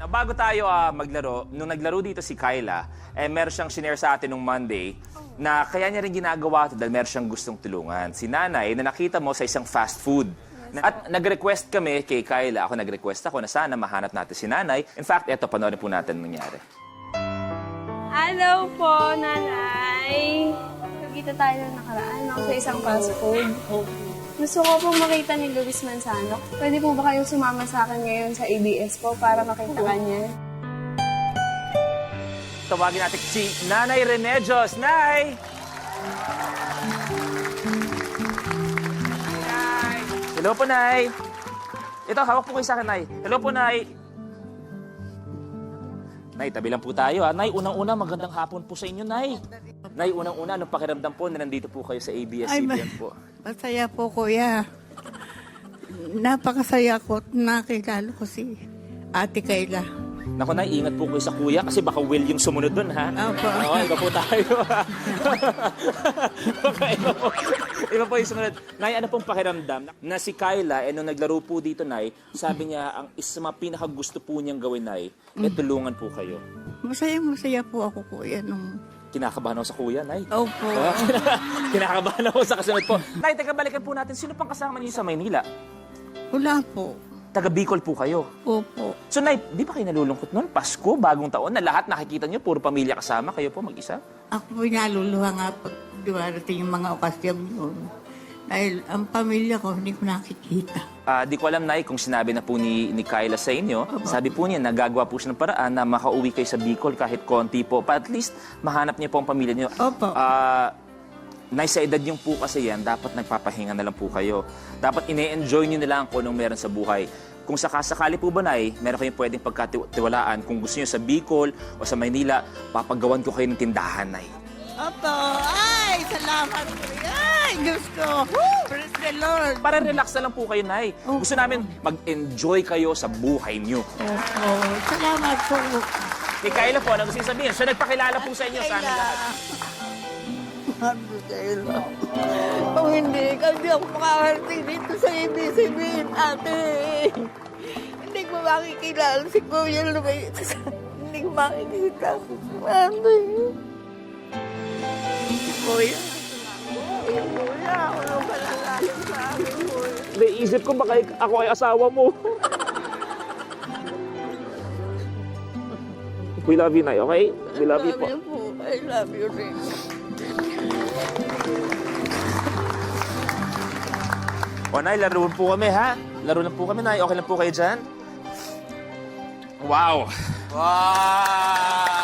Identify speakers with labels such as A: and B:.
A: Na bago tayo maglaro, nung naglaro dito si Kyla, meron siyang shinare sa atin nung Monday na kaya niya rin ginagawa ito dahil meron siyang gustong tulungan. Si Nanay na nakita mo sa isang fast food. At nag-request kami kay Kyla, nag-request ako na sana mahanap natin si Nanay. In fact, eto, panoorin po natin ang nangyari.
B: Hello po, Nanay. Nagkita tayo na nakaraan sa isang fast food. Gusto ko pong makita ni Luis Manzano. Pwede po ba kayong sumama sa akin ngayon sa ABS po para makita ka niya?
A: Tawagin natin si Nanay Remedios. Nay! Nay! Hello po, Nay. Ito, hawak po kayo sa akin, Nay. Hello po, Nay. Nay, tabi lang po tayo. Nay, unang-una, magandang hapon po sa inyo, Nay. Nay, unang-una, anong pakiramdam po na nandito po kayo sa ABS-CBN po?
C: Masaya po, kuya. Napakasaya ko at nakilala ko si Ate Kayla.
A: Naku, Nay, ingat po kayo sa kuya kasi baka Will yung sumunod dun, ha?
C: Opo.
A: Oo, iba po tayo, ha? Baka iba po yung sumunod. Nay, ano pong pakiramdam na si Kyla, nung naglaro po dito, Nay, sabi niya, ang isa mga pinakagusto po niyang gawin, Nay, tulungan po kayo.
C: Masaya po ako, kuya, nung...
A: Kinakabahan ako sa kuya, Nay.
C: Opo.
A: Kinakabahan ako sa kasunod po. Nay, teka, balikan po natin. Sino pang kasama niyo sa Maynila?
C: Wala po.
A: Taga Bicol po kayo.
C: Opo.
A: So, Nay, di ba kayo nalulungkot noon? Pasko, bagong taon, na lahat nakikita niyo, puro pamilya kasama, kayo po mag-isa?
C: Ako po naluluha nga pag dumarating yung mga okasyon yun. Dahil ang pamilya ko, hindi ko nakikita.
A: Di ko alam, Nay, kung sinabi na po ni Kyla sa inyo, sabi po niya, nagagawa po siya ng paraan na makauwi kayo sa Bicol kahit konti po. Pa at least, mahanap niyo po ang pamilya niyo.
C: Opo.
A: Nay, sa edad niyo po kasi yan, dapat nagpapahinga na lang po kayo. Dapat ine-enjoy niyo na lang kung anong meron sa buhay. Kung sakasakali po ba, Nay, meron kayong pwedeng pagkatiwalaan. Kung gusto niyo sa Bicol o sa Maynila, papagawan ko kayo ng tindahan, Nay.
C: Opo. Ay, salamat po. Ay, Diyos ko. Praise the Lord.
A: Para relax na lang po kayo, Nay. Gusto namin mag-enjoy kayo sa buhay niyo.
C: Opo. Salamat po.
A: Kay Kyla po, ano gusto niyo sabihin? Siya nagpakilala po sa inyo sa amin lahat.
C: Ate Kayla. Kung hindi ako makakarating dito sa ABS-CBN, ate. Hindi ko makikilala si Kuya Luis. Hindi ko makikita. Ate. Kuya. Kuya, ako nung palalayo sa akin, Kuya.
A: Naisip ko baka ako ay asawa mo. We love you, Nay, okay? We love you po.
C: I love you rin.
A: O, Nay, laro po kami, ha? Laro lang po kami, Nay. Okay lang po kayo dyan? Wow! Wow!